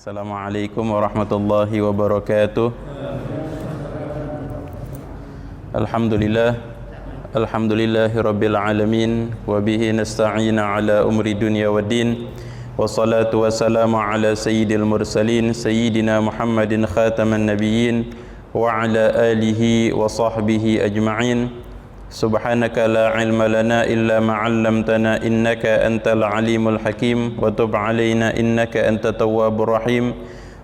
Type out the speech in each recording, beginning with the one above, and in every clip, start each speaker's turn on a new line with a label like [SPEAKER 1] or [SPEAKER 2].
[SPEAKER 1] Assalamualaikum warahmatullahi wabarakatuh. Alhamdulillahi rabbil alamin wa bihi nasta'inu ala umri dunya waddin. Wassalatu wassalamu ala sayyidil mursalin sayyidina Muhammadin khataman nabiyyin wa ala alihi wa sahbihi ajma'in. Subhanaka la ilma lana illa ma 'allamtana innaka antal alimul hakim wa tub 'alaina innaka antat tawwabur rahim.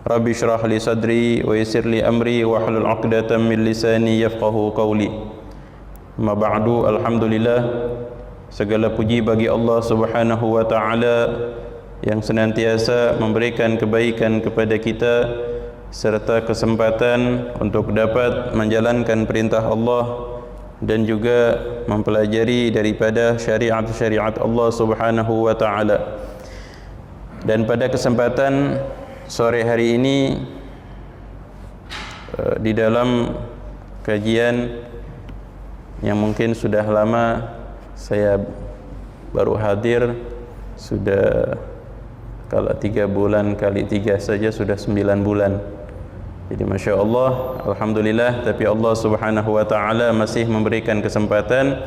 [SPEAKER 1] Rabbi shrah li sadri wa yassir li amri wa hlul 'uqdatam min lisani yafqahu qawli. Ma ba'du, alhamdulillah, segala puji bagi Allah Subhanahu wa taala yang senantiasa memberikan kebaikan kepada kita serta kesempatan untuk dapat menjalankan perintah Allah dan juga mempelajari daripada syariat-syariat Allah Subhanahu wa taala. Dan pada kesempatan sore hari ini di dalam kajian yang mungkin sudah lama saya baru hadir, sudah kalau 3 bulan kali 3 saja sudah 9 bulan. Jadi Masya Allah, alhamdulillah, tapi Allah Subhanahu wa ta'ala masih memberikan kesempatan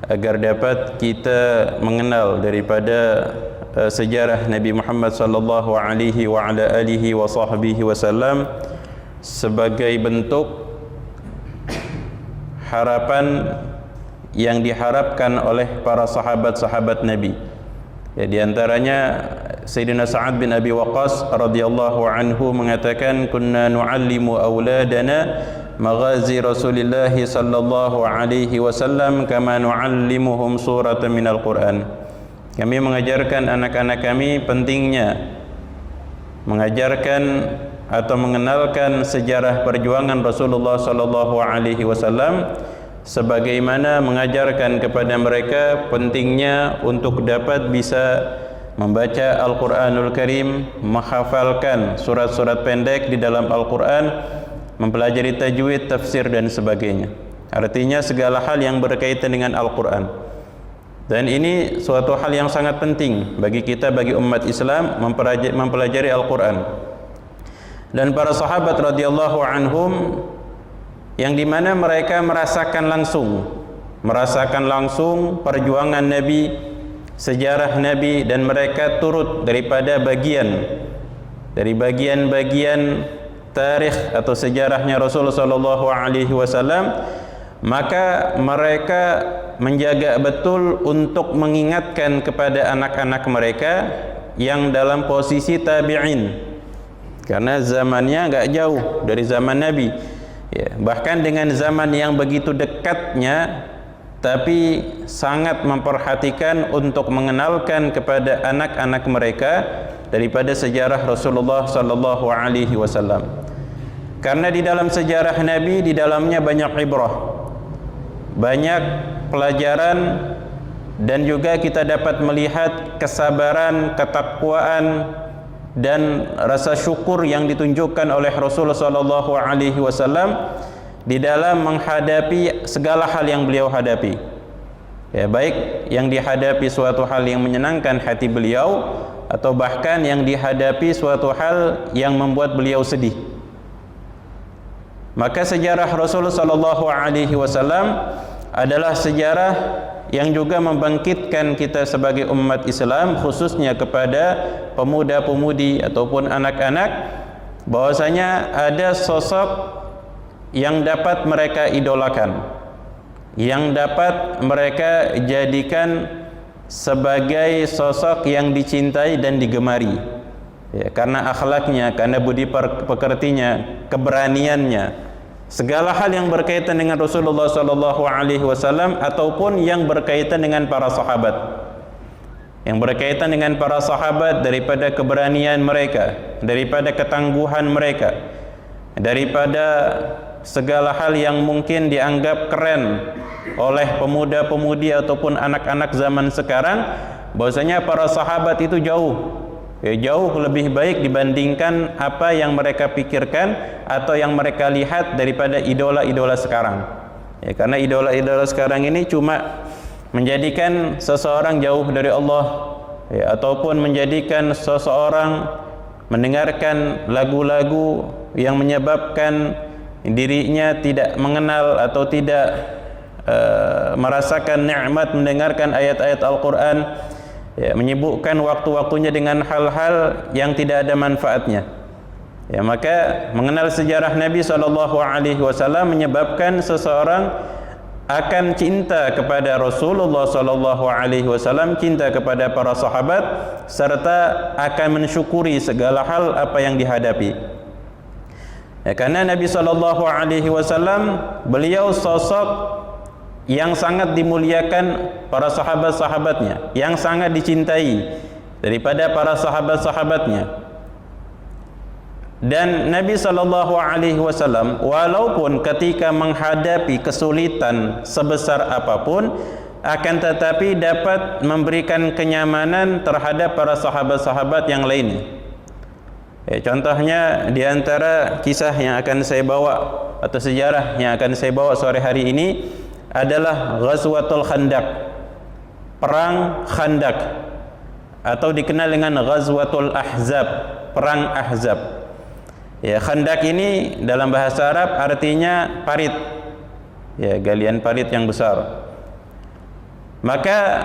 [SPEAKER 1] agar dapat kita mengenal daripada sejarah Nabi Muhammad sallallahu alaihi wa ala alihi wa sahbihi wasallam sebagai bentuk harapan yang diharapkan oleh para sahabat-sahabat Nabi. Ya, di antaranya Sayyidina Sa'ad bin Abi Waqqas radhiyallahu anhu mengatakan, kunna nu'allimu auladana maghazi Rasulillah sallallahu alaihi wasallam kama nu'allimuhum suratan minal Quran. Kami mengajarkan anak-anak kami pentingnya mengajarkan atau mengenalkan sejarah perjuangan Rasulullah sallallahu alaihi wasallam sebagaimana mengajarkan kepada mereka pentingnya untuk dapat bisa membaca Al-Quranul Karim, menghafalkan surat-surat pendek di dalam Al-Quran, mempelajari tajwid, tafsir dan sebagainya. Artinya segala hal yang berkaitan dengan Al-Quran. Dan ini suatu hal yang sangat penting bagi kita, bagi umat Islam, mempelajari Al-Quran. Dan para sahabat radhiyallahu anhum yang dimana mereka merasakan langsung perjuangan Nabi, sejarah Nabi, dan mereka turut daripada bagian tarikh atau sejarahnya Rasulullah sallallahu alaihi wasallam, maka mereka menjaga betul untuk mengingatkan kepada anak-anak mereka yang dalam posisi tabi'in, karena zamannya enggak jauh dari zaman Nabi. Ya, bahkan dengan zaman yang begitu dekatnya, tapi sangat memperhatikan untuk mengenalkan kepada anak-anak mereka daripada sejarah Rasulullah sallallahu alaihi wasallam. Karena di dalam sejarah Nabi, di dalamnya banyak ibrah, banyak pelajaran, dan juga kita dapat melihat kesabaran, ketakwaan dan rasa syukur yang ditunjukkan oleh Rasulullah sallallahu alaihi wasallam di dalam menghadapi segala hal yang beliau hadapi. Ya, baik yang dihadapi suatu hal yang menyenangkan hati beliau atau bahkan yang dihadapi suatu hal yang membuat beliau sedih. Maka sejarah Rasulullah sallallahu alaihi wasallam adalah sejarah yang juga membangkitkan kita sebagai umat Islam, khususnya kepada pemuda-pemudi ataupun anak-anak, bahwasanya ada sosok yang dapat mereka idolakan, yang dapat mereka jadikan sebagai sosok yang dicintai dan digemari, ya, karena akhlaknya, karena budi pekertinya, keberaniannya, segala hal yang berkaitan dengan Rasulullah sallallahu alaihi wasallam ataupun yang berkaitan dengan para sahabat. Yang berkaitan dengan para sahabat daripada keberanian mereka, daripada ketangguhan mereka, daripada segala hal yang mungkin dianggap keren oleh pemuda-pemudi ataupun anak-anak zaman sekarang, bahwasanya para sahabat itu jauh lebih baik dibandingkan apa yang mereka pikirkan atau yang mereka lihat daripada idola-idola sekarang. Ya, karena idola-idola sekarang ini cuma menjadikan seseorang jauh dari Allah, ya, ataupun menjadikan seseorang mendengarkan lagu-lagu yang menyebabkan dirinya tidak mengenal atau tidak merasakan nikmat mendengarkan ayat-ayat Al-Quran, ya, menyibukkan waktu-waktunya dengan hal-hal yang tidak ada manfaatnya. Ya, maka mengenal sejarah Nabi SAW menyebabkan seseorang akan cinta kepada Rasulullah SAW, cinta kepada para sahabat, serta akan mensyukuri segala hal apa yang dihadapi. Ya, karena Nabi SAW beliau sosok yang sangat dimuliakan para sahabat-sahabatnya, yang sangat dicintai daripada para sahabat-sahabatnya. Dan Nabi SAW walaupun ketika menghadapi kesulitan sebesar apapun, akan tetapi dapat memberikan kenyamanan terhadap para sahabat-sahabat yang lainnya. Contohnya di antara kisah yang akan saya bawa atau sejarah yang akan saya bawa sore hari ini adalah Ghazwatul Khandaq, perang Khandaq, atau dikenal dengan Ghazwatul Ahzab, perang Ahzab. Ya, Khandaq ini dalam bahasa Arab artinya parit, ya, galian parit yang besar. Maka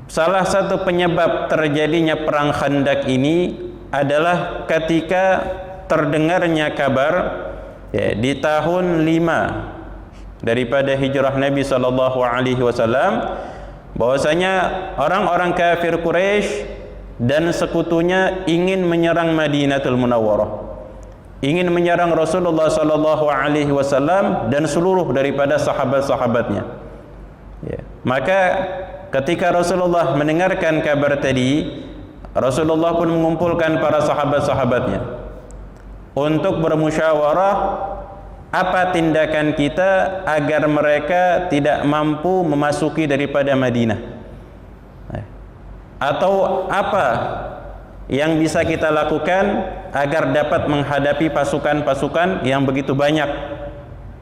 [SPEAKER 1] salah satu penyebab terjadinya perang Khandaq ini adalah ketika terdengarnya kabar, ya, di tahun 5 daripada hijrah Nabi SAW, bahwasanya orang-orang kafir Quraisy dan sekutunya ingin menyerang Madinatul Munawwarah, ingin menyerang Rasulullah SAW dan seluruh daripada sahabat-sahabatnya. Ya. Maka ketika Rasulullah mendengarkan kabar tadi, Rasulullah pun mengumpulkan para sahabat-sahabatnya untuk bermusyawarah apa tindakan kita agar mereka tidak mampu memasuki daripada Madinah, atau apa yang bisa kita lakukan agar dapat menghadapi pasukan-pasukan yang begitu banyak.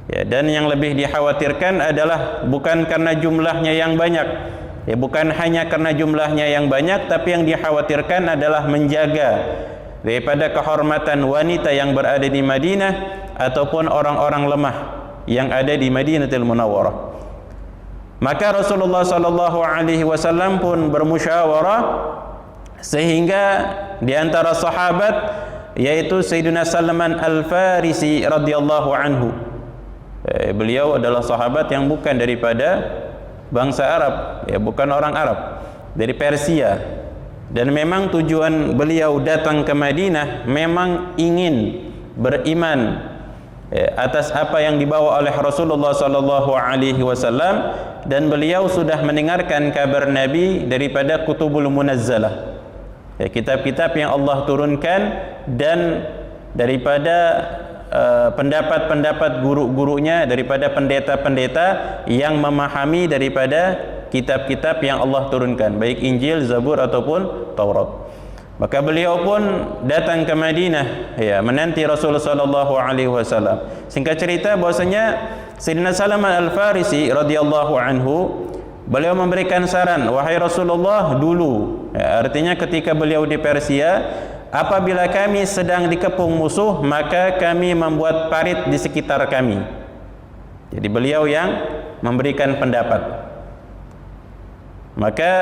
[SPEAKER 1] Ya, dan yang lebih dikhawatirkan adalah bukan karena jumlahnya yang banyak, ya, bukan hanya karena jumlahnya yang banyak, tapi yang dikhawatirkan adalah menjaga daripada kehormatan wanita yang berada di Madinah ataupun orang-orang lemah yang ada di Madinatul Munawwarah. Maka Rasulullah SAW pun bermusyawarah, sehingga di antara sahabat yaitu Sayyidina Salman Al-Farisi radhiyallahu anhu. Beliau adalah sahabat yang bukan daripada bangsa Arab, ya, bukan orang Arab, dari Persia. Dan memang tujuan beliau datang ke Madinah memang ingin beriman atas apa yang dibawa oleh Rasulullah SAW, dan beliau sudah mendengarkan kabar Nabi daripada Kutubul Munazzalah, kitab-kitab yang Allah turunkan, dan daripada pendapat-pendapat guru-gurunya, daripada pendeta-pendeta yang memahami daripada kitab-kitab yang Allah turunkan, baik Injil, Zabur ataupun Taurat. Maka beliau pun datang ke Madinah, ya, menanti Rasulullah SAW. Singkat cerita bahwasanya Sayyidina Salman Al-Farisi radhiyallahu anhu, beliau memberikan saran, wahai Rasulullah, dulu, ya, artinya ketika beliau di Persia, apabila kami sedang dikepung musuh, maka kami membuat parit di sekitar kami. Jadi beliau yang memberikan pendapat. Maka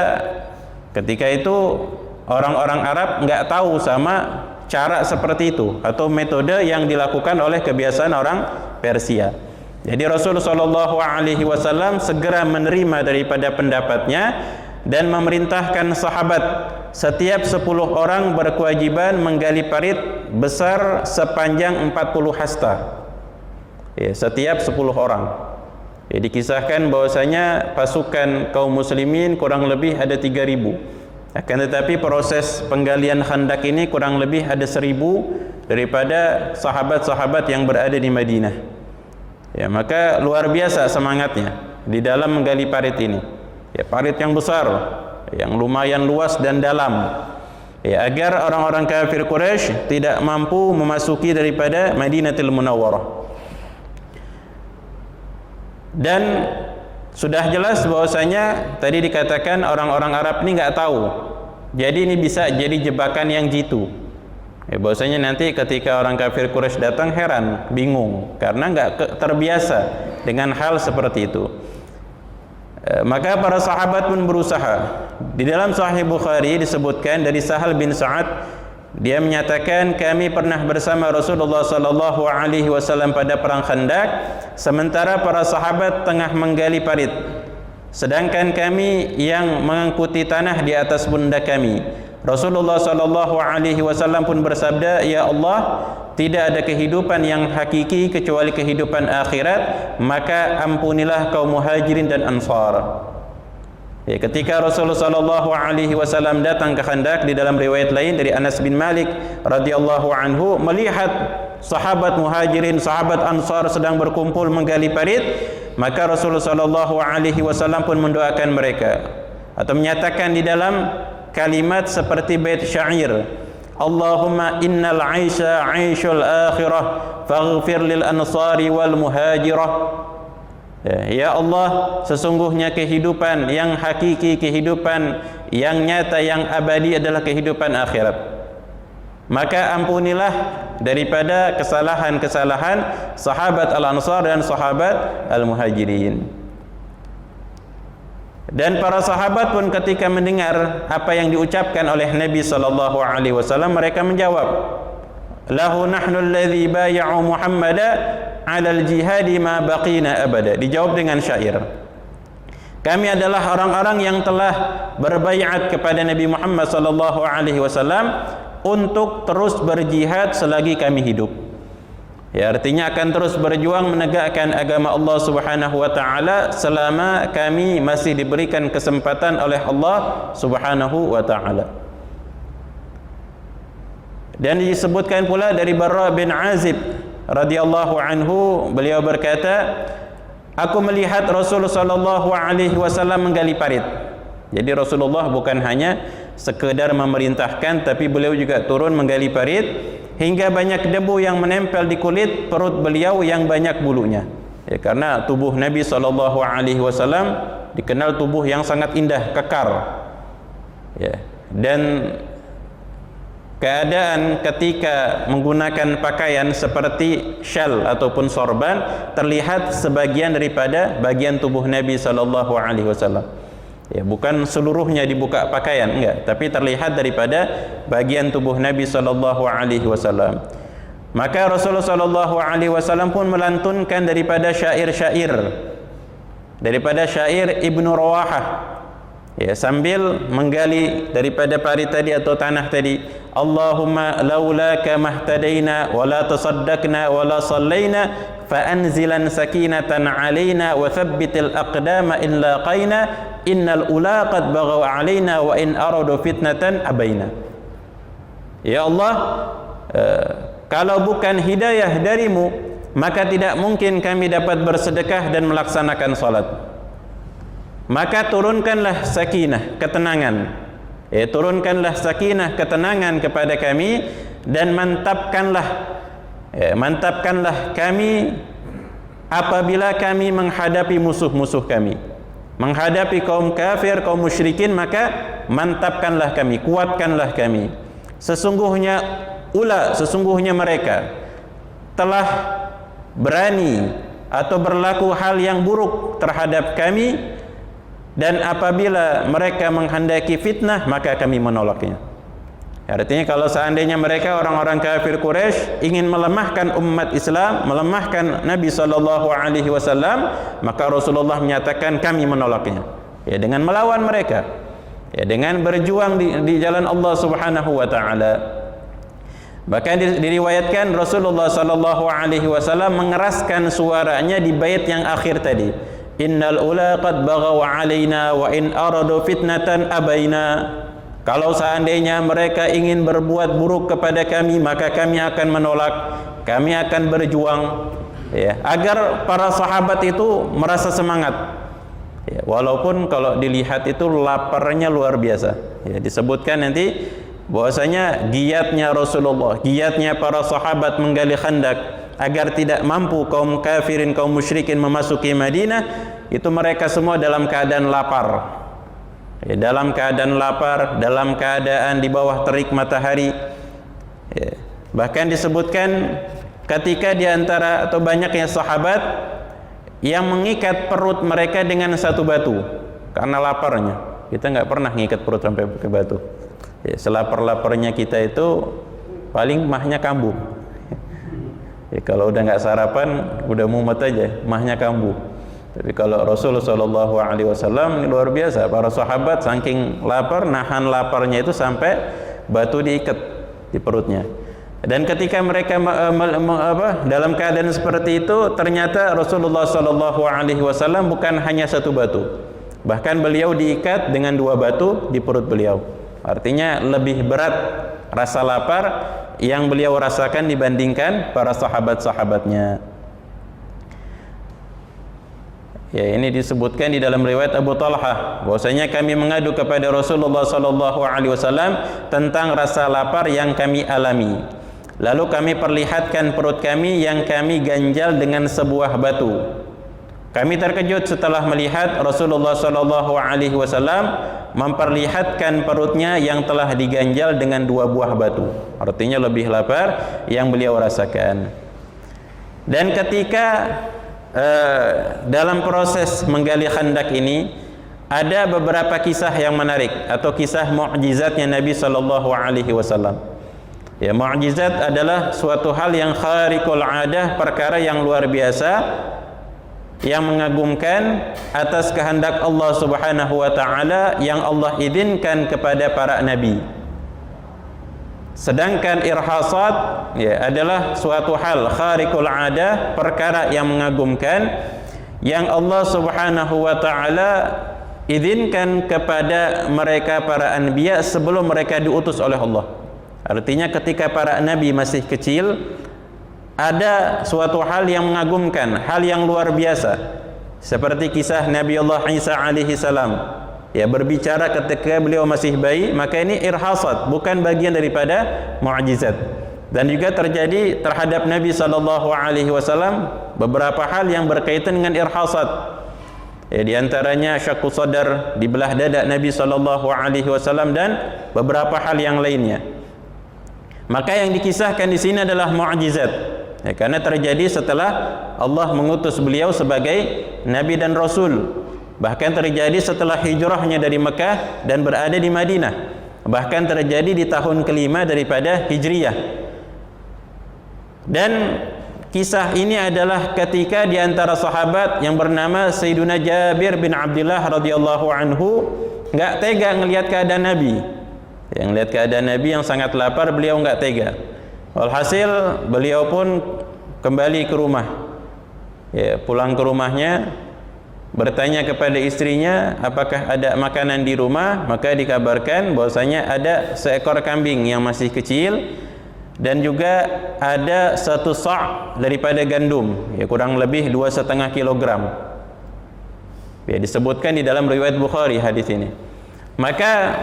[SPEAKER 1] ketika itu orang-orang Arab nggak tahu sama cara seperti itu atau metode yang dilakukan oleh kebiasaan orang Persia. Jadi Rasulullah SAW segera menerima daripada pendapatnya dan memerintahkan sahabat setiap 10 orang berkewajiban menggali parit besar sepanjang 40 hasta. Ya, setiap 10 orang. Ya, dikisahkan bahwasanya pasukan kaum muslimin kurang lebih ada 3.000. Akan tetapi proses penggalian Khandaq ini kurang lebih ada 1.000 daripada sahabat-sahabat yang berada di Madinah. Ya, maka luar biasa semangatnya di dalam menggali parit ini. Ya, parit yang besar, yang lumayan luas dan dalam. Ya, agar orang-orang kafir Quraisy tidak mampu memasuki daripada Madinatul Munawwarah. Dan sudah jelas bahwasanya tadi dikatakan orang-orang Arab ini nggak tahu Jadi ini bisa jadi jebakan yang jitu. Bahwasanya nanti ketika orang kafir Quraisy datang heran, bingung karena nggak terbiasa dengan hal seperti itu. Maka para sahabat pun berusaha. Di dalam Sahih Bukhari disebutkan dari Sahal bin Sa'ad, dia menyatakan kami pernah bersama Rasulullah sallallahu alaihi wasallam pada perang Khandaq, sementara para sahabat tengah menggali parit, sedangkan kami yang mengangkuti tanah di atas pundak kami. Rasulullah sallallahu alaihi wasallam pun bersabda, "Ya Allah, tidak ada kehidupan yang hakiki kecuali kehidupan akhirat, maka ampunilah kaum Muhajirin dan Ansar." Ketika Rasulullah sallallahu alaihi wasallam datang ke Khandaq, di dalam riwayat lain dari Anas bin Malik radhiyallahu anhu, melihat sahabat Muhajirin, sahabat Ansar sedang berkumpul menggali parit, maka Rasulullah sallallahu alaihi wasallam pun mendoakan mereka atau menyatakan di dalam kalimat seperti bait syair, Allahumma innal 'aisha 'aishul akhirah faghfir lil ansari wal muhajirah. Ya Allah, sesungguhnya kehidupan yang hakiki, kehidupan yang nyata, yang abadi adalah kehidupan akhirat. Maka ampunilah daripada kesalahan-kesalahan sahabat Al-Ansar dan sahabat Al-Muhajirin. Dan para sahabat pun ketika mendengar apa yang diucapkan oleh Nabi sallallahu alaihi wasallam, mereka menjawab, lahu nahnu alladhi bay'u Muhammada 'alal jihadi ma baqina abada. Dijawab dengan syair, kami adalah orang-orang yang telah berbaiat kepada Nabi Muhammad sallallahu alaihi wasallam untuk terus berjihad selagi kami hidup. Ya, artinya akan terus berjuang menegakkan agama Allah Subhanahu wa taala selama kami masih diberikan kesempatan oleh Allah Subhanahu wa taala. Dan disebutkan pula dari Barra bin Azib radhiyallahu anhu, beliau berkata, aku melihat Rasulullah sallallahu alaihi wasallam menggali parit. Jadi Rasulullah bukan hanya sekedar memerintahkan, tapi beliau juga turun menggali parit hingga banyak debu yang menempel di kulit perut beliau yang banyak bulunya. Ya, karena tubuh Nabi sallallahu alaihi wasallam dikenal tubuh yang sangat indah, kekar. Ya, dan keadaan ketika menggunakan pakaian seperti syal ataupun sorban terlihat sebagian daripada bagian tubuh Nabi sallallahu alaihi wasallam. Ya, bukan seluruhnya dibuka pakaian, enggak, tapi terlihat daripada bagian tubuh Nabi sallallahu alaihi wasallam. Maka Rasulullah sallallahu alaihi wasallam pun melantunkan daripada syair-syair, daripada syair Ibnu Rawahah. Ya, sambil menggali daripada parit tadi atau tanah tadi, Allahumma laulaka mahtadaina wa la tasaddaqna wa la sallaina fa anzilan sakinatan alaina wa thabbitil aqdama in laqaina innal ula qad baghaw alaina wa in aradu fitnatan abaina. Ya Allah, kalau bukan hidayah darimu, maka tidak mungkin kami dapat bersedekah dan melaksanakan salat. Maka turunkanlah sakinah, ketenangan. Turunkanlah sakinah, ketenangan kepada kami, dan mantapkanlah kami apabila kami menghadapi musuh-musuh kami, menghadapi kaum kafir, kaum musyrikin, maka mantapkanlah kami, kuatkanlah kami. Sesungguhnya mereka telah berani atau berlaku hal yang buruk terhadap kami, dan apabila mereka menghendaki fitnah, maka kami menolaknya. Artinya kalau seandainya mereka orang-orang kafir Quraisy ingin melemahkan umat Islam, melemahkan Nabi sallallahu alaihi wasallam, maka Rasulullah menyatakan kami menolaknya. Ya, dengan melawan mereka. Ya, dengan berjuang di jalan Allah Subhanahu wa taala. Bahkan diriwayatkan Rasulullah sallallahu alaihi wasallam mengeraskan suaranya di bait yang akhir tadi. Innal ula qad baghaw alaina wa in aradu fitnatan abaina. Kalau seandainya mereka ingin berbuat buruk kepada kami, maka kami akan menolak, kami akan berjuang, ya, agar para sahabat itu merasa semangat. Ya, walaupun kalau dilihat itu laparnya luar biasa. Ya, disebutkan nanti bahwasanya giatnya Rasulullah, giatnya para sahabat menggali Khandaq agar tidak mampu kaum kafirin, kaum musyrikin memasuki Madinah, itu mereka semua dalam keadaan lapar. ya, dalam keadaan lapar, dalam keadaan di bawah terik matahari. Ya, bahkan disebutkan ketika di antara atau banyaknya sahabat yang mengikat perut mereka dengan satu batu karena laparnya. Kita nggak pernah ngikat perut sampai pakai batu. Ya, selapar-laparnya kita itu paling mahnya kambuh. Ya, kalau udah nggak sarapan, udah mumet aja, mahnya kambuh. Tapi kalau Rasulullah SAW ini luar biasa. Para sahabat saking lapar, nahan laparnya itu sampai batu diikat di perutnya. Dan ketika mereka dalam keadaan seperti itu, ternyata Rasulullah SAW bukan hanya satu batu, bahkan beliau diikat dengan 2 batu di perut beliau. Artinya lebih berat rasa lapar yang beliau rasakan dibandingkan para sahabat-sahabatnya. Ya, ini disebutkan di dalam riwayat Abu Talhah bahwasanya kami mengadu kepada Rasulullah SAW tentang rasa lapar yang kami alami. Lalu kami perlihatkan perut kami yang kami ganjal dengan sebuah batu. Kami terkejut setelah melihat Rasulullah SAW memperlihatkan perutnya yang telah diganjal dengan 2 buah batu. Artinya lebih lapar yang beliau rasakan. Dan ketika dalam proses menggali khandak ini ada beberapa kisah yang menarik atau kisah mukjizatnya Nabi SAW. Ya, mukjizat adalah suatu hal yang khariqul adah, perkara yang luar biasa yang mengagumkan atas kehendak Allah Subhanahu wa taala yang Allah izinkan kepada para nabi. Sedangkan irhasat ya adalah suatu hal khariqul adah, perkara yang mengagumkan yang Allah Subhanahu wa taala izinkan kepada mereka para anbiya sebelum mereka diutus oleh Allah. Artinya ketika para nabi masih kecil, ada suatu hal yang mengagumkan, hal yang luar biasa. Seperti kisah Nabi Allah Isa alaihi salam. Ya, berbicara ketika beliau masih bayi, maka ini irhasat, bukan bagian daripada mukjizat. Dan juga terjadi terhadap Nabi SAW beberapa hal yang berkaitan dengan irhasat. Ya, di antaranya syaqqu sadar, dibelah dada Nabi SAW dan beberapa hal yang lainnya. Maka yang dikisahkan di sini adalah mukjizat. Ya, karena terjadi setelah Allah mengutus beliau sebagai nabi dan rasul. Bahkan terjadi setelah hijrahnya dari Mekah dan berada di Madinah. Bahkan terjadi di tahun kelima daripada Hijriyah. Dan kisah ini adalah ketika di antara sahabat yang bernama Sayyiduna Jabir bin Abdullah radhiyallahu anhu enggak tega ngelihat keadaan Nabi. Yang lihat keadaan Nabi yang sangat lapar, beliau enggak tega. Walhasil beliau pun kembali ke rumah. Ya, pulang ke rumahnya, bertanya kepada istrinya apakah ada makanan di rumah. Maka dikabarkan bahwasanya ada seekor kambing yang masih kecil dan juga ada 1 sa' daripada gandum, ya kurang lebih 2,5 kilogram. Ya, disebutkan di dalam riwayat Bukhari hadis ini. Maka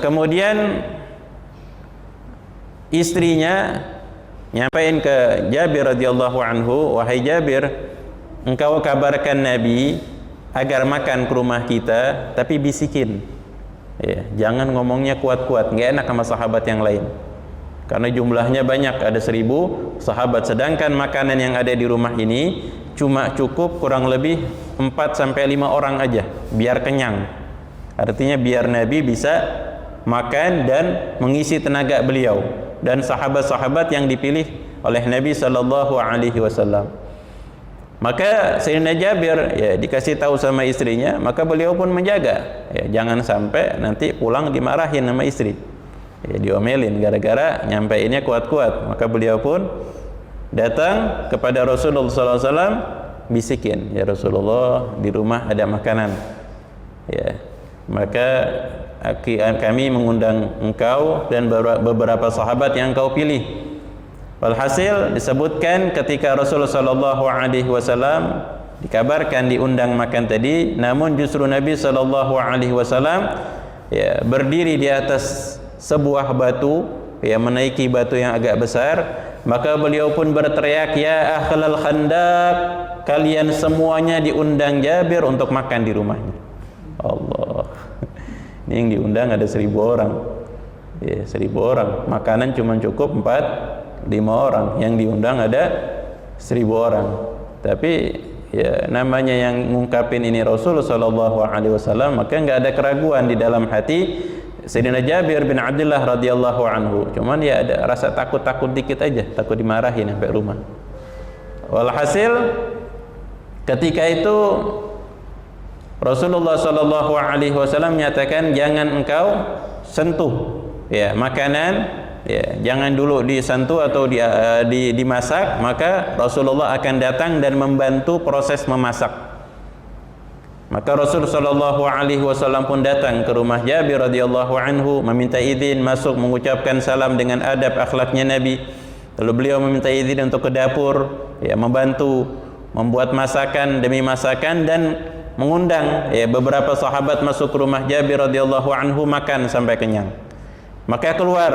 [SPEAKER 1] kemudian istrinya nyampain ke Jabir radhiyallahu anhu, wahai Jabir, engkau kabarkan Nabi agar makan ke rumah kita, tapi bisikin. Ya, jangan ngomongnya kuat-kuat, nggak enak sama sahabat yang lain. Karena jumlahnya banyak, ada 1000 sahabat. Sedangkan makanan yang ada di rumah ini cuma cukup kurang lebih 4-5 orang aja, biar kenyang. Artinya biar Nabi bisa makan dan mengisi tenaga beliau dan sahabat-sahabat yang dipilih oleh Nabi SAW. Maka Sayyidina Jabir ya dikasih tahu sama istrinya, maka beliau pun menjaga. Ya, jangan sampai nanti pulang dimarahin sama istri. Ya, diomelin gara-gara nyampeinnya kuat-kuat. Maka beliau pun datang kepada Rasulullah SAW, bisikin, ya Rasulullah, di rumah ada makanan. Ya, maka kami mengundang engkau dan beberapa sahabat yang engkau pilih. Walhasil disebutkan ketika Rasulullah SAW dikabarkan diundang makan tadi, namun justru Nabi SAW ya, berdiri di atas sebuah batu, ya menaiki batu yang agak besar. Maka beliau pun berteriak, ya ahlal khandaq, kalian semuanya diundang Jabir untuk makan di rumahnya. Allah. Ini yang diundang ada 1.000 orang. Ya, 1.000 orang. Makanan cuma cukup 4-5 orang. Yang diundang ada 1.000 orang. Tapi ya namanya yang ngungkapin ini Rasul sallallahu alaihi wasallam, maka enggak ada keraguan di dalam hati Sayyidina Jabir bin Abdullah radhiyallahu anhu. Cuman ya ada rasa takut-takut dikit aja, takut dimarahin sampai rumah. Walhasil ketika itu Rasulullah sallallahu alaihi wasallam menyatakan jangan engkau sentuh ya makanan, ya jangan dulu disentuh atau dimasak, maka Rasulullah akan datang dan membantu proses memasak. Maka Rasul sallallahu alaihi wasallam pun datang ke rumah Jabir radhiyallahu anhu, meminta izin masuk, mengucapkan salam dengan adab akhlaknya Nabi. Lalu beliau meminta izin untuk ke dapur, ya membantu membuat masakan demi masakan, dan mengundang ya beberapa sahabat masuk ke rumah Jabir radhiyallahu anhu makan sampai kenyang. Maka keluar,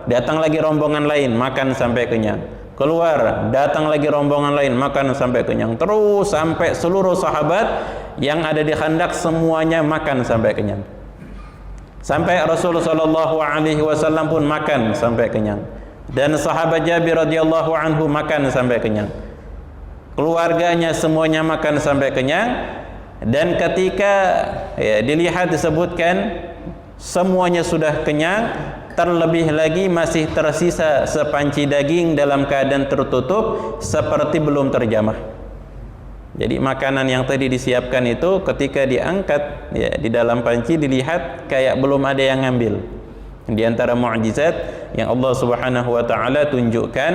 [SPEAKER 1] datang lagi rombongan lain, makan sampai kenyang. Keluar, datang lagi rombongan lain, makan sampai kenyang. Terus sampai seluruh sahabat yang ada di Khandaq semuanya makan sampai kenyang. Sampai Rasulullah sallallahu alaihi wasallam pun makan sampai kenyang. Dan sahabat Jabir radhiyallahu anhu makan sampai kenyang. Keluarganya semuanya makan sampai kenyang. Dan ketika ya, dilihat disebutkan semuanya sudah kenyang, terlebih lagi masih tersisa sepanci daging dalam keadaan tertutup seperti belum terjamah. Jadi makanan yang tadi disiapkan itu ketika diangkat ya, di dalam panci dilihat kayak belum ada yang ngambil. Di antara mukjizat yang Allah Subhanahu wa taala tunjukkan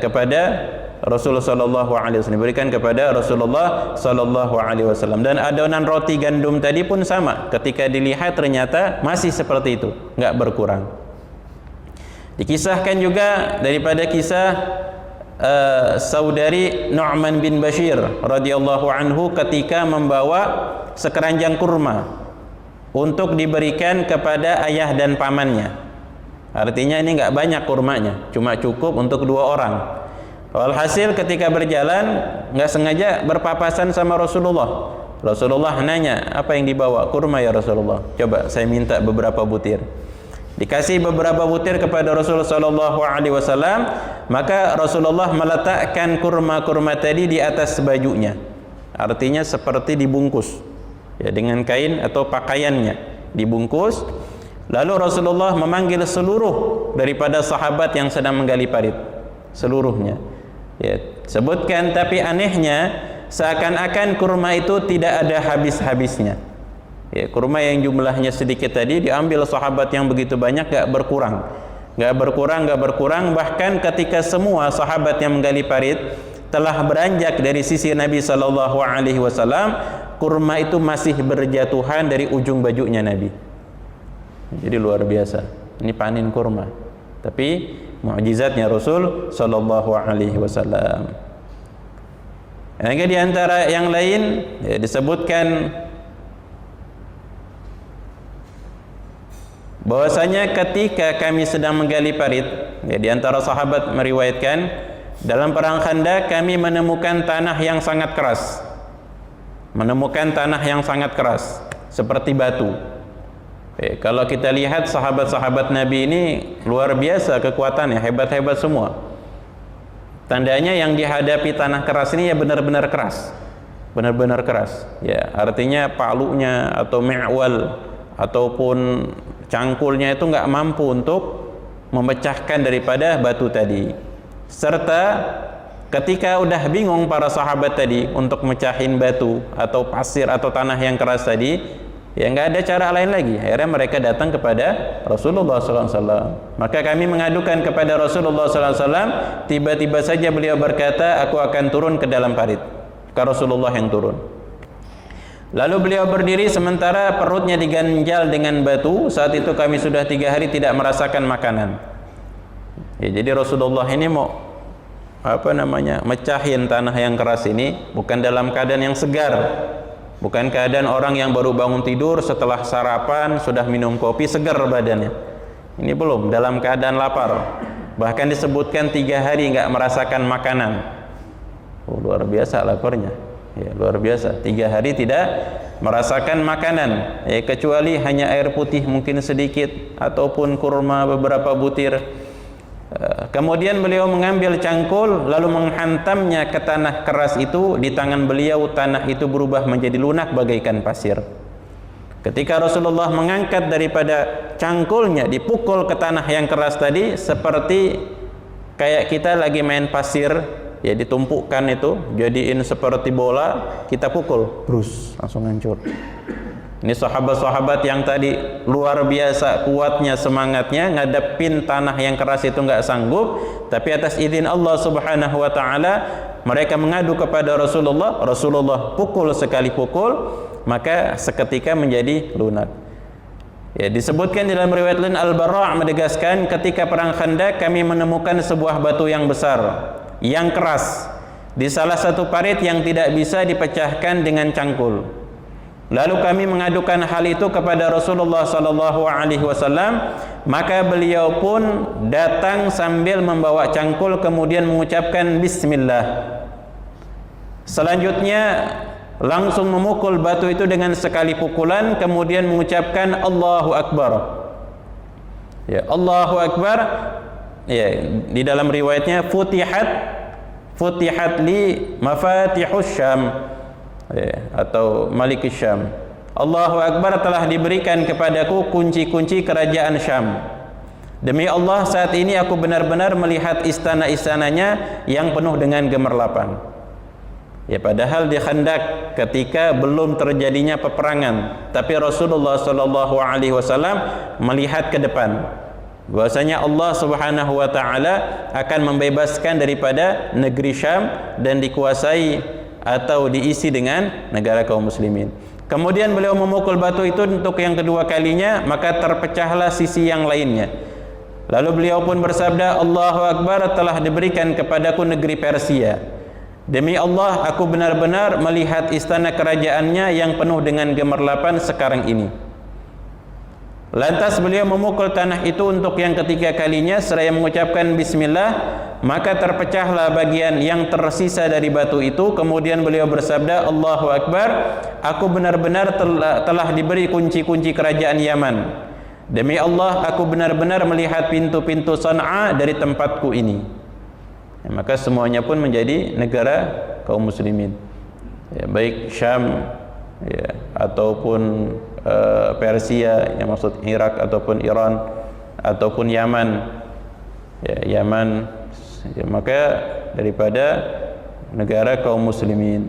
[SPEAKER 1] kepada Rasulullah sallallahu alaihi wasallam, berikan kepada Rasulullah sallallahu alaihi wasallam. Dan adonan roti gandum tadi pun sama, ketika dilihat ternyata masih seperti itu, enggak berkurang. Dikisahkan juga daripada kisah saudari Nu'man bin Bashir radhiyallahu anhu ketika membawa sekeranjang kurma untuk diberikan kepada ayah dan pamannya. Artinya ini enggak banyak kurmanya, cuma cukup untuk 2 orang. Walhasil ketika berjalan nggak sengaja berpapasan sama Rasulullah. Rasulullah nanya, apa yang dibawa? Kurma ya Rasulullah. Coba saya minta beberapa butir. Dikasih beberapa butir kepada Rasulullah sallallahu alaihi wasallam, maka Rasulullah meletakkan kurma-kurma tadi di atas bajunya. Artinya seperti dibungkus ya dengan kain atau pakaiannya, dibungkus. Lalu Rasulullah memanggil seluruh daripada sahabat yang sedang menggali parit, seluruhnya. Ya, sebutkan, tapi anehnya seakan-akan kurma itu tidak ada habis-habisnya. Ya, kurma yang jumlahnya sedikit tadi diambil sahabat yang begitu banyak, gak berkurang. Gak berkurang, bahkan ketika semua sahabat yang menggali parit telah beranjak dari sisi Nabi sallallahu alaihi wasallam, kurma itu masih berjatuhan dari ujung bajunya Nabi. Jadi luar biasa. Ini panen kurma. Tapi mukjizatnya Rasul sallallahu alaihi wasallam. Yang di antara yang lain ya, disebutkan bahwasanya ketika kami sedang menggali parit, ya, di antara sahabat meriwayatkan dalam perang Khandaq kami menemukan tanah yang sangat keras. Menemukan tanah yang sangat keras seperti batu. Kalau kita lihat sahabat-sahabat Nabi ini luar biasa kekuatannya, hebat-hebat semua. Tandanya yang dihadapi tanah keras ini ya benar-benar keras. Benar-benar keras. Ya, artinya palunya atau mi'wal ataupun cangkulnya itu enggak mampu untuk memecahkan daripada batu tadi. Serta ketika udah bingung para sahabat tadi untuk mecahin batu atau pasir atau tanah yang keras tadi, ya nggak ada cara lain lagi. Akhirnya mereka datang kepada Rasulullah SAW. Maka kami mengadukan kepada Rasulullah SAW. Tiba-tiba saja beliau berkata, aku akan turun ke dalam parit. Maka Rasulullah yang turun. Lalu beliau berdiri sementara perutnya diganjal dengan batu. Saat itu kami sudah 3 hari tidak merasakan makanan. Ya, jadi Rasulullah ini mau mecahin tanah yang keras ini bukan dalam keadaan yang segar. Bukan keadaan orang yang baru bangun tidur setelah sarapan sudah minum kopi segar badannya. Ini belum, dalam keadaan lapar. Bahkan disebutkan 3 hari enggak merasakan makanan. Luar biasa laparnya. Ya, luar biasa. 3 hari tidak merasakan makanan, kecuali hanya air putih mungkin sedikit ataupun kurma beberapa butir. Kemudian beliau mengambil cangkul lalu menghantamnya ke tanah keras itu. Di tangan beliau tanah itu berubah menjadi lunak bagaikan pasir. Ketika Rasulullah mengangkat daripada cangkulnya, dipukul ke tanah yang keras tadi, seperti kayak kita lagi main pasir, ya ditumpukkan itu, jadiin seperti bola, kita pukul, terus langsung hancur. Ini sahabat-sahabat yang tadi luar biasa kuatnya semangatnya, ngadepin tanah yang keras itu nggak sanggup, tapi atas izin Allah Subhanahu wa taala mereka mengadu kepada Rasulullah. Rasulullah pukul sekali pukul, maka seketika menjadi lunak. Ya, disebutkan dalam riwayat lain, Al-Bara' menegaskan, ketika perang Khandaq kami menemukan sebuah batu yang besar, yang keras, di salah satu parit yang tidak bisa dipecahkan dengan cangkul. Lalu kami mengadukan hal itu kepada Rasulullah sallallahu alaihi wasallam, maka beliau pun datang sambil membawa cangkul kemudian mengucapkan bismillah. Selanjutnya langsung memukul batu itu dengan sekali pukulan, kemudian mengucapkan Allahu Akbar. Ya, Allahu Akbar. Ya, di dalam riwayatnya futihat li mafatihus Syam, ya, atau Malik Syam. Allahu Akbar, telah diberikan kepadaku kunci-kunci kerajaan Syam. Demi Allah, saat ini aku benar-benar melihat istana-istananya yang penuh dengan gemerlapan. Ya, padahal di Khandaq ketika belum terjadinya peperangan, tapi Rasulullah sallallahu alaihi wasallam melihat ke depan bahwasanya Allah Subhanahu wa taala akan membebaskan daripada negeri Syam dan dikuasai atau diisi dengan negara kaum muslimin. Kemudian beliau memukul batu itu untuk yang kedua kalinya, maka terpecahlah sisi yang lainnya. Lalu beliau pun bersabda, Allahu Akbar, telah diberikan kepadaku negeri Persia. Demi Allah, aku benar-benar melihat istana kerajaannya yang penuh dengan gemerlapan sekarang ini. Lantas beliau memukul tanah itu untuk yang ketiga kalinya seraya mengucapkan bismillah, maka terpecahlah bagian yang tersisa dari batu itu. Kemudian beliau bersabda, Allahu Akbar, aku benar-benar telah diberi kunci-kunci kerajaan Yaman. Demi Allah, aku benar-benar melihat pintu-pintu San'a dari tempatku ini. Ya, maka semuanya pun menjadi negara kaum muslimin, ya, baik Syam, ya, ataupun Persia, yang maksud Irak ataupun Iran ataupun Yaman, ya, Yaman, ya, maka daripada negara kaum muslimin.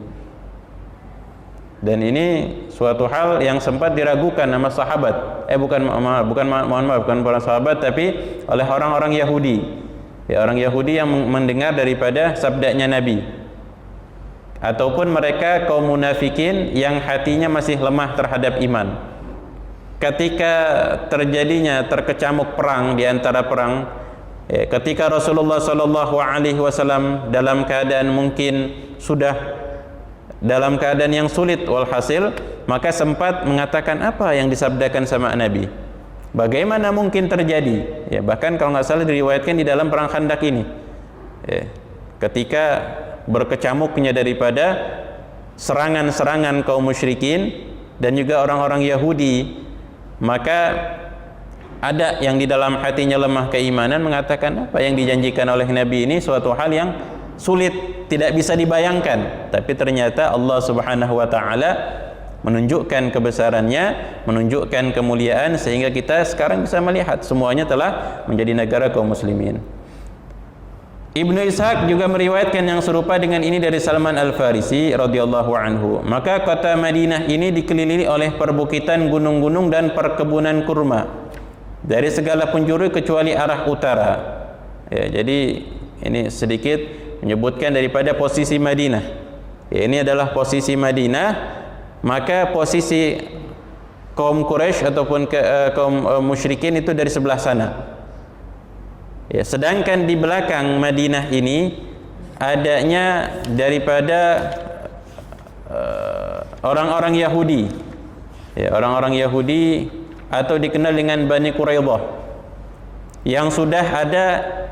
[SPEAKER 1] Dan ini suatu hal yang sempat diragukan sama sahabat, bukan para sahabat, tapi oleh orang-orang Yahudi, ya, orang Yahudi yang mendengar daripada sabdanya Nabi, ataupun mereka kaum munafikin yang hatinya masih lemah terhadap iman. Ketika terkecamuk perang di antara perang, ya, ketika Rasulullah sallallahu alaihi wasallam dalam keadaan mungkin sudah dalam keadaan yang sulit walhasil, maka sempat mengatakan apa yang disabdakan sama Nabi. Bagaimana mungkin terjadi? Ya, bahkan kalau nggak salah diriwayatkan di dalam perang Khandaq ini, ya, ketika berkecamuknya daripada serangan-serangan kaum musyrikin dan juga orang-orang Yahudi, maka ada yang di dalam hatinya lemah keimanan mengatakan apa yang dijanjikan oleh Nabi ini suatu hal yang sulit, tidak bisa dibayangkan. Tapi ternyata Allah Subhanahu wa taala menunjukkan kebesarannya, menunjukkan kemuliaan, sehingga kita sekarang bisa melihat semuanya telah menjadi negara kaum muslimin. Ibnu Ishaq juga meriwayatkan yang serupa dengan ini dari Salman Al-Farisi radhiyallahu anhu. Maka kota Madinah ini dikelilingi oleh perbukitan, gunung-gunung dan perkebunan kurma dari segala penjuru kecuali arah utara. Ya, jadi ini sedikit menyebutkan daripada posisi Madinah. Ya, ini adalah posisi Madinah, maka posisi kaum Quraisy ataupun kaum musyrikin itu dari sebelah sana. Ya, sedangkan di belakang Madinah ini adanya daripada orang-orang Yahudi, ya, orang-orang Yahudi atau dikenal dengan Bani Quraidah, yang sudah ada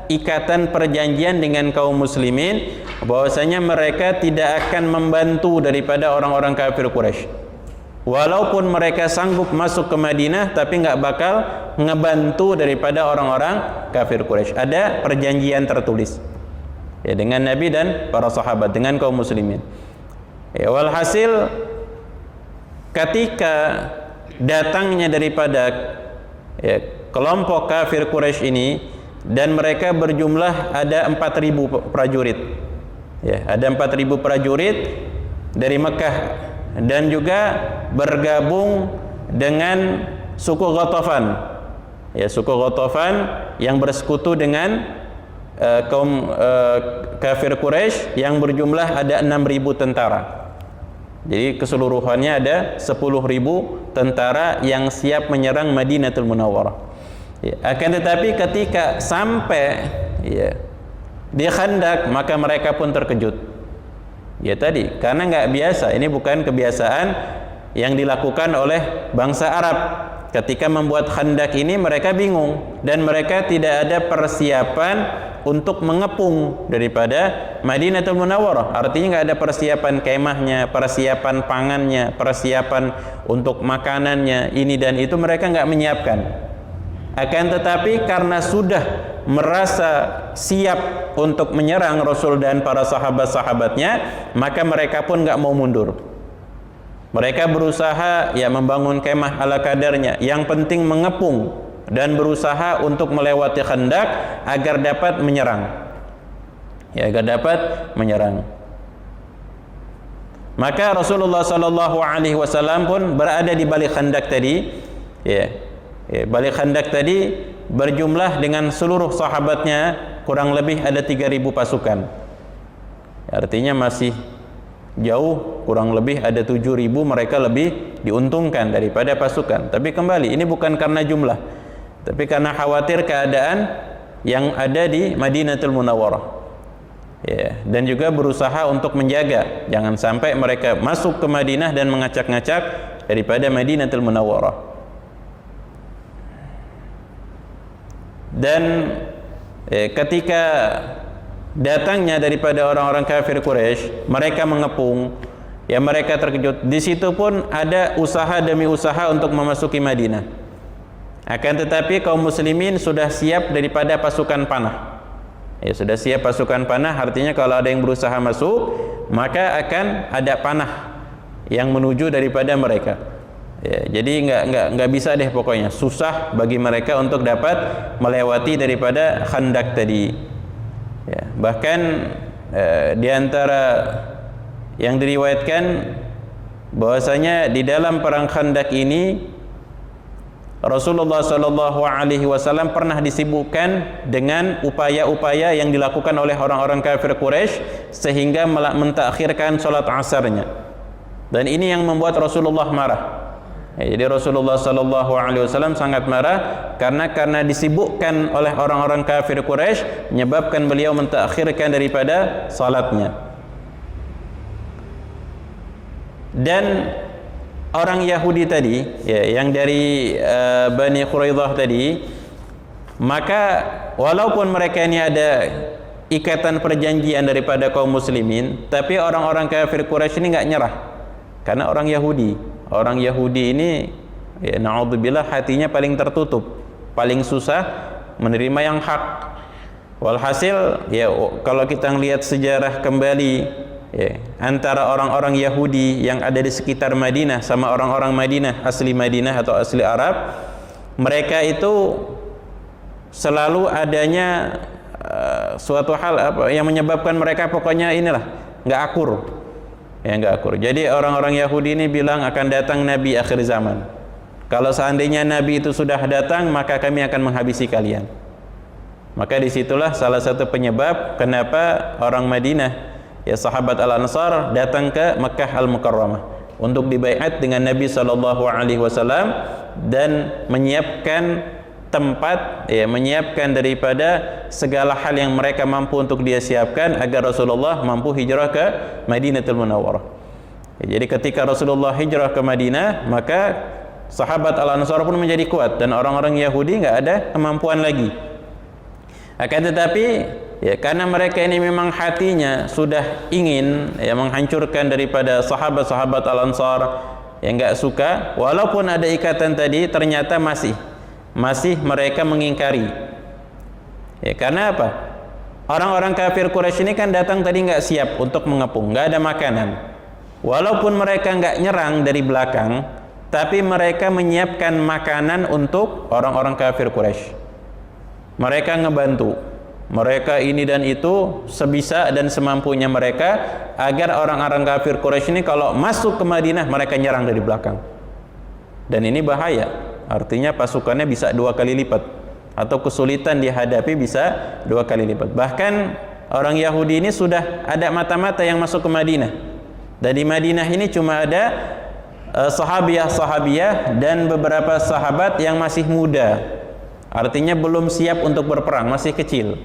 [SPEAKER 1] ikatan perjanjian dengan kaum muslimin bahwasanya mereka tidak akan membantu daripada orang-orang kafir Quraisy. walaupun mereka sanggup masuk ke Madinah, tapi nggak bakal ngebantu daripada orang-orang kafir Quraisy. Ada perjanjian tertulis ya dengan Nabi dan para sahabat, dengan kaum muslimin. Ya, walhasil ketika datangnya daripada ya, kelompok kafir Quraisy ini, dan mereka berjumlah ada 4.000 prajurit. Ya, ada 4.000 prajurit dari Mekah, dan juga bergabung dengan suku Ghatafan. Ya, suku Ghatafan yang bersekutu dengan kaum kafir Quraisy yang berjumlah ada 6.000 tentara. Jadi keseluruhannya ada 10.000 tentara yang siap menyerang Madinatul Munawwarah. Ya, akan tetapi ketika sampai ya, di Khandaq, maka mereka pun terkejut. Ya tadi, karena nggak biasa, ini bukan kebiasaan yang dilakukan oleh bangsa Arab. Ketika membuat Khandaq ini mereka bingung, dan mereka tidak ada persiapan untuk mengepung daripada Madinatul Munawwarah. Artinya nggak ada persiapan kemahnya, persiapan pangannya, persiapan untuk makanannya, ini dan itu mereka nggak menyiapkan. Akan tetapi karena sudah merasa siap untuk menyerang Rasul dan para sahabat-sahabatnya, maka mereka pun nggak mau mundur. Mereka berusaha ya membangun kemah ala kadarnya, yang penting mengepung dan berusaha untuk melewati Khandaq agar dapat menyerang. Ya, agar dapat menyerang. Maka Rasulullah sallallahu alaihi wasallam pun berada di balik Khandaq tadi. Ya. Balik Khandaq tadi berjumlah dengan seluruh sahabatnya kurang lebih ada 3.000 pasukan. Artinya masih jauh, kurang lebih ada 7.000, mereka lebih diuntungkan daripada pasukan. Tapi kembali, ini bukan karena jumlah, tapi karena khawatir keadaan yang ada di Madinatul Munawwarah. Ya, dan juga berusaha untuk menjaga jangan sampai mereka masuk ke Madinah dan mengacak-ngacak daripada Madinatul Munawwarah. Dan ketika datangnya daripada orang-orang kafir Quraisy, mereka mengepung, ya mereka terkejut. Di situ pun ada usaha demi usaha untuk memasuki Madinah. Akan tetapi kaum muslimin sudah siap daripada pasukan panah. Ya, sudah siap pasukan panah, artinya kalau ada yang berusaha masuk, maka akan ada panah yang menuju daripada mereka. Ya, jadi nggak bisa deh, pokoknya susah bagi mereka untuk dapat melewati daripada Khandaq tadi. Ya, bahkan di antara yang diriwayatkan bahwasanya di dalam perang Khandaq ini Rasulullah sallallahu alaihi wasallam pernah disibukkan dengan upaya-upaya yang dilakukan oleh orang-orang kafir Quraisy sehingga mentakhirkan salat asarnya. Dan ini yang membuat Rasulullah marah. Jadi Rasulullah sallallahu alaihi wasallam sangat marah karena disibukkan oleh orang-orang kafir Quraisy, menyebabkan beliau mentakhirkan daripada salatnya. Dan orang Yahudi tadi, ya, yang dari Bani Quraidah tadi, maka walaupun mereka ini ada ikatan perjanjian daripada kaum muslimin, tapi orang-orang kafir Quraisy ini nggak nyerah. Karena orang Yahudi ini ya, na'udzubillah, hatinya paling tertutup, paling susah menerima yang hak. Walhasil ya, kalau kita lihat sejarah kembali ya, antara orang-orang Yahudi yang ada di sekitar Madinah sama orang-orang Madinah, asli Madinah atau asli Arab, mereka itu selalu adanya suatu hal yang menyebabkan mereka pokoknya inilah nggak akur. Ya, nggak akur. Jadi orang-orang Yahudi ini bilang akan datang Nabi akhir zaman. Kalau seandainya Nabi itu sudah datang, maka kami akan menghabisi kalian. Maka disitulah salah satu penyebab kenapa orang Madinah, ya sahabat Al-Ansar, datang ke Mekah Al-Mukarramah untuk dibaiat dengan Nabi SAW dan menyiapkan tempat, ya, menyiapkan daripada segala hal yang mereka mampu untuk dia siapkan agar Rasulullah mampu hijrah ke Madinatul Munawwarah. Ya, jadi ketika Rasulullah hijrah ke Madinah, maka sahabat Al-Ansar pun menjadi kuat dan orang-orang Yahudi nggak ada kemampuan lagi. Akan tetapi ya, karena mereka ini memang hatinya sudah ingin ya menghancurkan daripada sahabat-sahabat Al-Ansar, yang enggak suka, walaupun ada ikatan tadi, ternyata masih mereka mengingkari. Ya, karena apa? Orang-orang kafir Quraisy ini kan datang tadi enggak siap untuk mengepung, enggak ada makanan. Walaupun mereka enggak nyerang dari belakang, tapi mereka menyiapkan makanan untuk orang-orang kafir Quraisy. Mereka ngebantu. Mereka ini dan itu sebisa dan semampunya mereka agar orang-orang kafir Quraisy ini kalau masuk ke Madinah mereka nyerang dari belakang. Dan ini bahaya. Artinya pasukannya bisa 2 kali lipat atau kesulitan dihadapi bisa 2 kali lipat. Bahkan orang Yahudi ini sudah ada mata-mata yang masuk ke Madinah. Dan di Madinah ini cuma ada sahabiah dan beberapa sahabat yang masih muda. Artinya belum siap untuk berperang, masih kecil.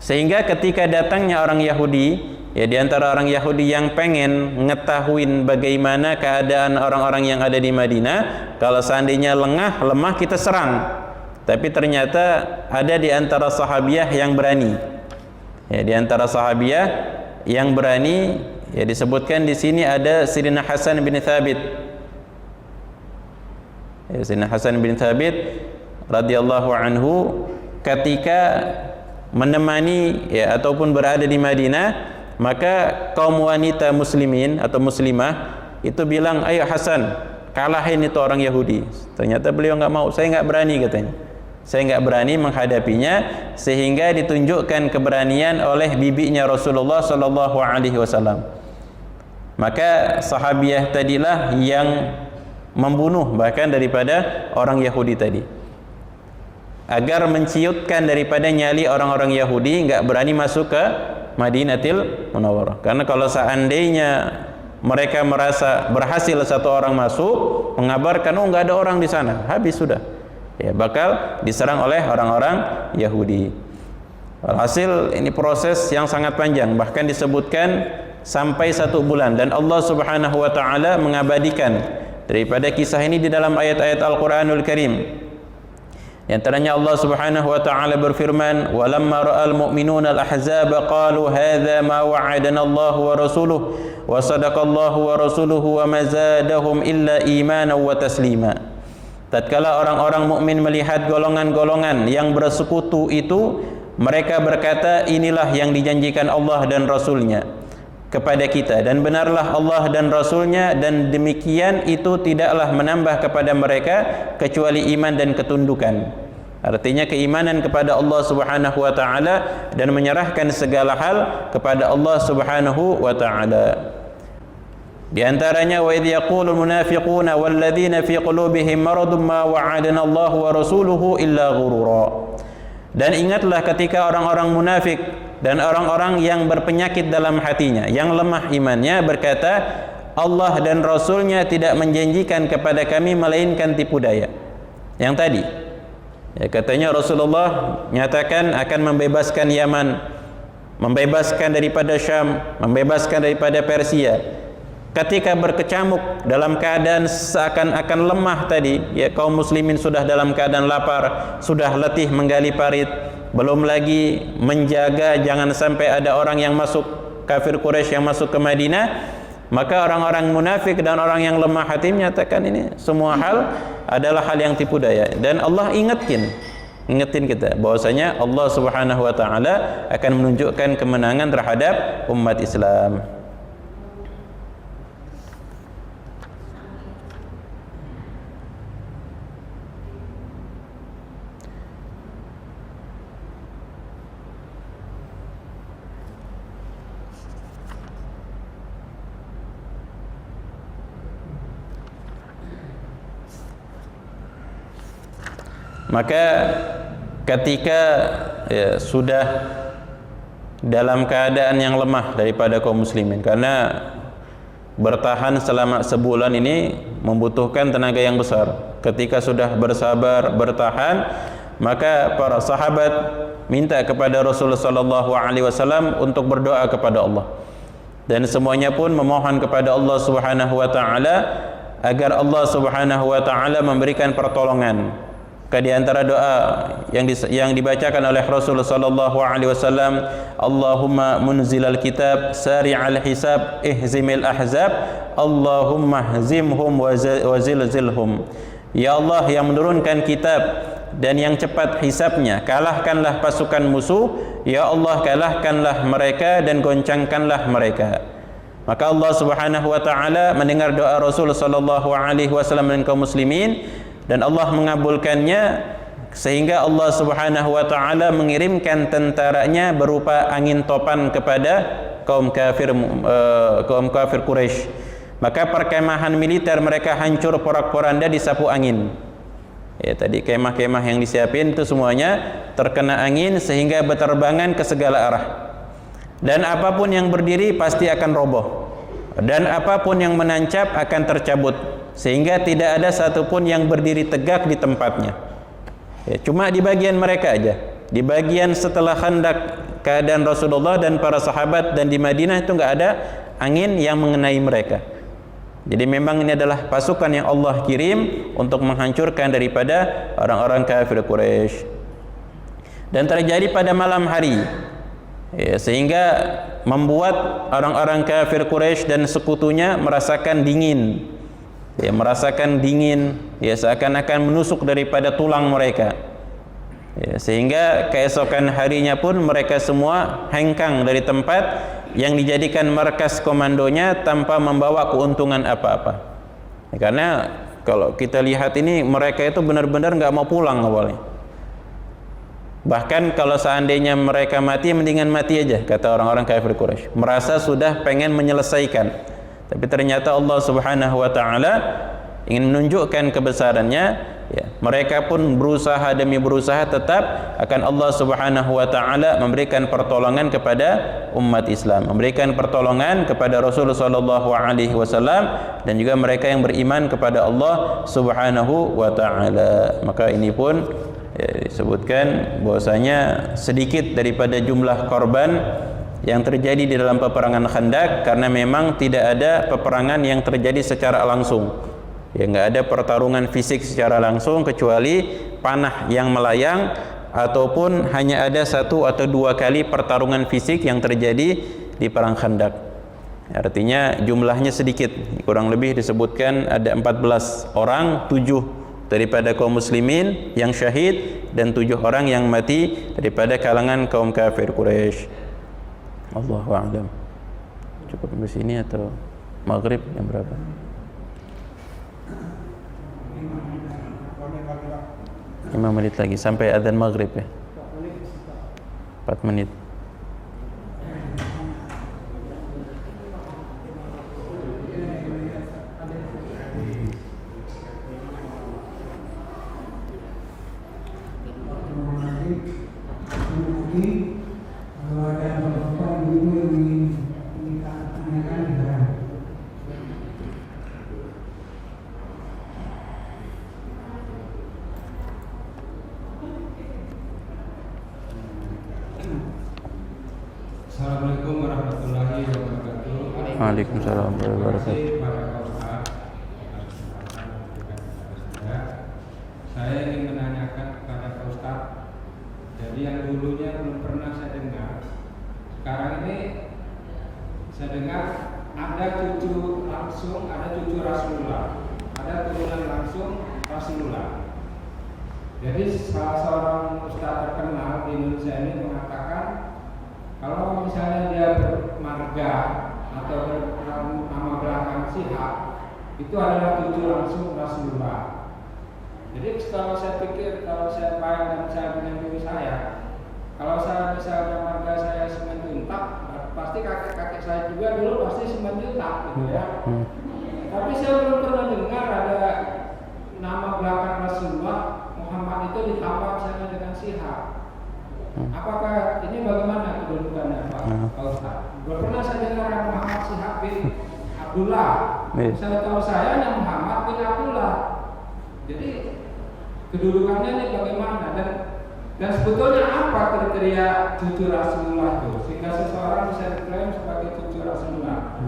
[SPEAKER 1] Sehingga ketika datangnya orang Yahudi, ya di antara orang Yahudi yang pengen ngetahuin bagaimana keadaan orang-orang yang ada di Madinah, kalau seandainya lemah kita serang. Tapi ternyata ada di antara sahabiah yang berani. Ya, di antara sahabiah yang berani, ya disebutkan di sini ada Sayyidina Hasan bin Thabit. Ya, Sayyidina Hasan bin Thabit radhiyallahu anhu ketika menemani ya ataupun berada di Madinah, maka kaum wanita muslimin atau muslimah itu bilang, ayo Hasan, kalahin itu orang Yahudi. Ternyata beliau enggak mau, saya enggak berani katanya. Saya enggak berani menghadapinya, sehingga ditunjukkan keberanian oleh bibinya Rasulullah sallallahu alaihi wasallam. Maka sahabiah tadilah yang membunuh bahkan daripada orang Yahudi tadi, agar menciutkan daripada nyali orang-orang Yahudi enggak berani masuk ke Madinatul Munawwarah. Karena kalau seandainya mereka merasa berhasil satu orang masuk, mengabarkan enggak ada orang di sana, habis sudah. Ya, bakal diserang oleh orang-orang Yahudi. Hasil ini proses yang sangat panjang, bahkan disebutkan sampai 1 bulan, dan Allah Subhanahu wa taala mengabadikan daripada kisah ini di dalam ayat-ayat Al-Qur'anul Karim. Di antaranya Allah Subhanahu wa taala berfirman, "Walamma ra'al mu'minuna al-ahzaba qalu hadza ma wa'adana Allah wa rasuluhu wa sadaqallahu wa rasuluhu wa ma zadahum illa imanan wa taslima." Tatkala orang-orang mukmin melihat golongan-golongan yang bersekutu itu, mereka berkata, inilah yang dijanjikan Allah dan Rasulnya kepada kita, dan benarlah Allah dan Rasulnya, dan demikian itu tidaklah menambah kepada mereka kecuali iman dan ketundukan. Artinya keimanan kepada Allah Subhanahu wa taala dan menyerahkan segala hal kepada Allah Subhanahu wa taala. Di antaranya, wa idh yaqulul munafiquna walladzina fi qulubihim maradun ma wa'adana Allah wa rasuluhu illa ghurura. Dan ingatlah ketika orang-orang munafik dan orang-orang yang berpenyakit dalam hatinya, yang lemah imannya, berkata, Allah dan Rasulnya tidak menjanjikan kepada kami melainkan tipu daya. Yang tadi ya, katanya Rasulullah nyatakan akan membebaskan Yaman, membebaskan daripada Syam, membebaskan daripada Persia. Ketika berkecamuk dalam keadaan seakan-akan lemah tadi, ya kaum muslimin sudah dalam keadaan lapar, sudah letih menggali parit, belum lagi menjaga jangan sampai ada orang yang masuk, kafir Quraisy yang masuk ke Madinah. Maka orang-orang munafik dan orang yang lemah hati menyatakan ini semua hal adalah hal yang tipu daya. Dan Allah ingetin kita bahwasanya Allah Subhanahu wa taala akan menunjukkan kemenangan terhadap umat Islam. Maka ketika ya, sudah dalam keadaan yang lemah daripada kaum muslimin, karena bertahan selama sebulan ini membutuhkan tenaga yang besar. Ketika sudah bersabar bertahan, maka para sahabat minta kepada Rasulullah sallallahu alaihi wasallam untuk berdoa kepada Allah. Dan semuanya pun memohon kepada Allah Subhanahu wa taala agar Allah Subhanahu wa taala memberikan pertolongan Maka di antara doa yang dibacakan oleh Rasulullah sallallahu alaihi wasallam, Allahumma munzilal kitab, sari'al hisab, ihzimil ahzab, Allahumma hzimhum wa zilzilhum. Ya Allah yang menurunkan kitab dan yang cepat hisabnya, kalahkanlah pasukan musuh. Ya Allah, kalahkanlah mereka dan goncangkanlah mereka. Maka Allah Subhanahu wa taala mendengar doa Rasul sallallahu alaihi wasallam dan kaum muslimin, dan Allah mengabulkannya, sehingga Allah Subhanahu wa taala mengirimkan tentaranya berupa angin topan kepada kaum kafir Quraisy. Maka perkemahan militer mereka hancur porak-poranda disapu angin. Ya, tadi kemah-kemah yang disiapin itu semuanya terkena angin sehingga berterbangan ke segala arah. Dan apapun yang berdiri pasti akan roboh, dan apapun yang menancap akan tercabut, sehingga tidak ada satupun yang berdiri tegak di tempatnya. Ya, cuma di bagian mereka aja, di bagian setelah Khandaq, keadaan Rasulullah dan para sahabat dan di Madinah itu nggak ada angin yang mengenai mereka. Jadi memang ini adalah pasukan yang Allah kirim untuk menghancurkan daripada orang-orang kafir Quraisy. Dan terjadi pada malam hari, ya, sehingga membuat orang-orang kafir Quraisy dan sekutunya merasakan dingin. Ya, merasakan dingin, ya, seakan-akan menusuk daripada tulang mereka. Ya, sehingga keesokan harinya pun mereka semua hengkang dari tempat yang dijadikan markas komandonya tanpa membawa keuntungan apa-apa. Ya, karena kalau kita lihat ini mereka itu benar-benar nggak mau pulang awalnya. Bahkan kalau seandainya mereka mati, mendingan mati aja, kata orang-orang kafir Quraisy. Merasa sudah pengen menyelesaikan. Tapi ternyata Allah Subhanahu wa taala ingin menunjukkan kebesarannya, ya. Mereka pun berusaha demi berusaha, tetap akan Allah Subhanahu wa taala memberikan pertolongan kepada umat Islam, memberikan pertolongan kepada Rasulullah sallallahu alaihi wasallam dan juga mereka yang beriman kepada Allah Subhanahu wa taala. Maka ini pun, ya, disebutkan bahwasanya sedikit daripada jumlah korban yang terjadi di dalam peperangan Khandaq, karena memang tidak ada peperangan yang terjadi secara langsung. Ya, nggak ada pertarungan fisik secara langsung kecuali panah yang melayang, ataupun hanya ada 1 atau 2 kali pertarungan fisik yang terjadi di perang Khandaq. Artinya jumlahnya sedikit, kurang lebih disebutkan ada 14 orang, 7 daripada kaum muslimin yang syahid dan 7 orang yang mati daripada kalangan kaum kafir Quraisy. Allahu a'lam. Cukup sampai sini atau maghrib yang berapa? 5 menit lagi sampai adzan maghrib, ya. 4 menit.
[SPEAKER 2] Assalamualaikum warahmatullahi wabarakatuh.
[SPEAKER 1] Waalaikumsalam warahmatullahi wabarakatuh.
[SPEAKER 2] Saya ingin menanyakan kepada Pak Ustaz. Jadi yang dulunya belum pernah saya dengar, sekarang ini saya dengar ada cucu langsung, ada cucu Rasulullah, ada turunan langsung Rasulullah. Jadi salah seorang ustaz terkenal di Indonesia ini mengatakan, kalau misalnya dia bermarga atau nama belakang Syihab, itu adalah cucu langsung Rasulullah. Jadi kalau saya pikir, kalau saya bayang dan saya dengan diri saya, kalau saya misalnya marga saya Simanjuntak, pasti kakek-kakek saya juga dulu pasti Simanjuntak, gitu ya. Tapi saya belum pernah dengar ada nama belakang Rasulullah Muhammad itu ditambah misalnya dengan Syihab. Apakah ini bagaimana kedudukannya Pak Ustaz? Belum pernah saya dengar Muhammad Syihab bin Abdullah. Saya tahu saya yang Muhammad bin Abdullah. Jadi kedudukannya ini bagaimana, dan sebetulnya apa kriteria cucu Rasulullah itu sehingga seseorang bisa diklaim sebagai cucu Rasulullah?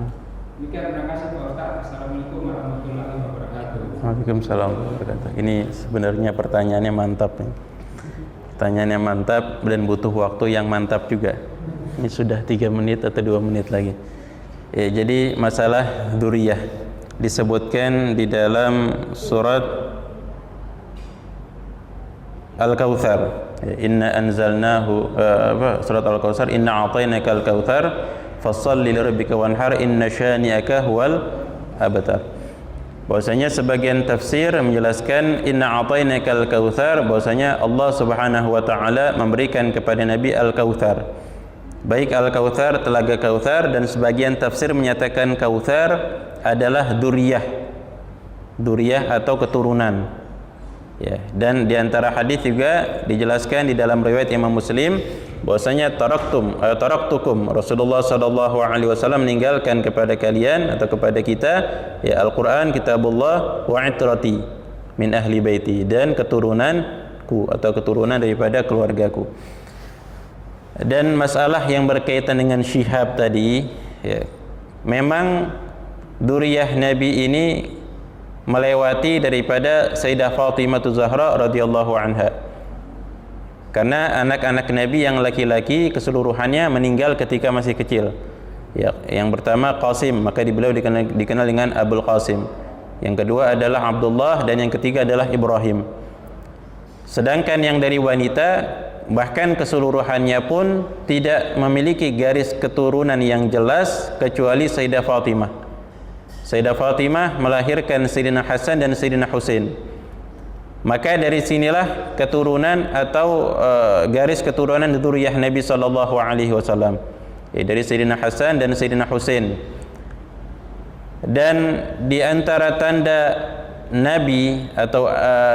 [SPEAKER 2] Demikian, terima kasih Pak Ustaz. Assalamualaikum warahmatullahi wabarakatuh.
[SPEAKER 1] Waalaikumsalam warahmatullahi wabarakatuh. Ini sebenarnya pertanyaannya mantap nih. Pertanyaannya mantap dan butuh waktu yang mantap juga. Ini sudah 3 menit atau 2 menit lagi. Ya, jadi masalah dzurriyyah disebutkan di dalam surat Al-Kautsar. Inna anzalnahu surat Al-Kautsar, inna a'tainakal kautsar fashalli lirabbika wanhar inna syani'aka huwal abtar. Bahwasanya sebagian tafsir menjelaskan inna a'tainakal kautsar, bahwasanya Allah Subhanahu wa taala memberikan kepada Nabi Al-Kautsar. Baik Al-Kautsar, telaga Kautsar, dan sebagian tafsir menyatakan Kautsar adalah dzurriyyah. Dzurriyyah atau keturunan. Ya, dan di antara hadis juga dijelaskan di dalam riwayat Imam Muslim bahwasanya taraktukum, Rasulullah sallallahu alaihi wasallam meninggalkan kepada kalian atau kepada kita ya Al-Qur'an, kitabullah, wa itrati min ahli baiti, dan keturunanku atau keturunan daripada keluargaku. Dan masalah yang berkaitan dengan Syihab tadi ya, memang dzurriyyah Nabi ini melewati daripada Sayyidah Fatimah Zahra radhiyallahu anha. Karena anak-anak Nabi yang laki-laki keseluruhannya meninggal ketika masih kecil. Ya, yang pertama Qasim, maka beliau dikenal dengan Abul Qasim. Yang kedua adalah Abdullah, dan yang ketiga adalah Ibrahim. Sedangkan yang dari wanita bahkan keseluruhannya pun tidak memiliki garis keturunan yang jelas kecuali Sayyidah Fatimah. Sayyidah Fatimah melahirkan Sayyidina Hasan dan Sayyidina Husain. Maka dari sinilah keturunan atau garis keturunan dzurriyyah Nabi sallallahu alaihi wasallam. Dari Sayyidina Hasan dan Sayyidina Husain. Dan di antara tanda nabi atau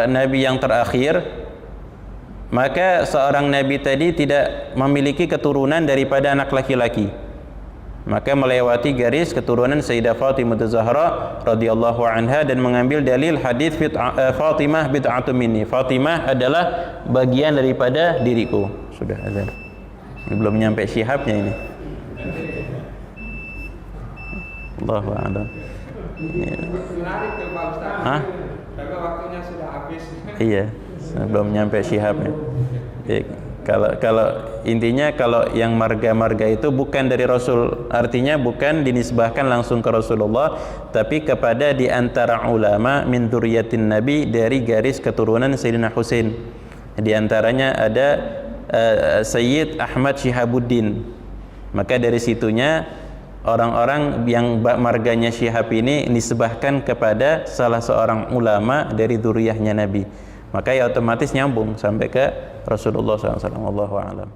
[SPEAKER 1] nabi yang terakhir, maka seorang nabi tadi tidak memiliki keturunan daripada anak laki-laki. Maka melewati garis keturunan Sayyidah Fatimah Zahra radhiyallahu anha dan mengambil dalil hadis Fatimah bid'atun minni. Fatimah adalah bagian daripada diriku. Sudah azan. Belum nyampe Syihabnya ini. Allahu a'lam.
[SPEAKER 2] Menarik tuh Pak Ustaz.
[SPEAKER 1] Hah?
[SPEAKER 2] Tapi waktunya sudah habis.
[SPEAKER 1] Iya, belum nyampe Syihabnya. Kalau intinya kalau yang marga-marga itu bukan dari Rasul, artinya bukan dinisbahkan langsung ke Rasulullah, tapi kepada di antara ulama min dzurriyyatin Nabi dari garis keturunan Sayyidina Husain. Di antaranya ada Sayyid Ahmad Syihabuddin. Maka dari situnya orang-orang yang marganya Syihab ini nisbahkan kepada salah seorang ulama dari dzurriyyahnya Nabi. Maka ya otomatis nyambung sampai ke Rasulullah SAW. Wallahu a'lam.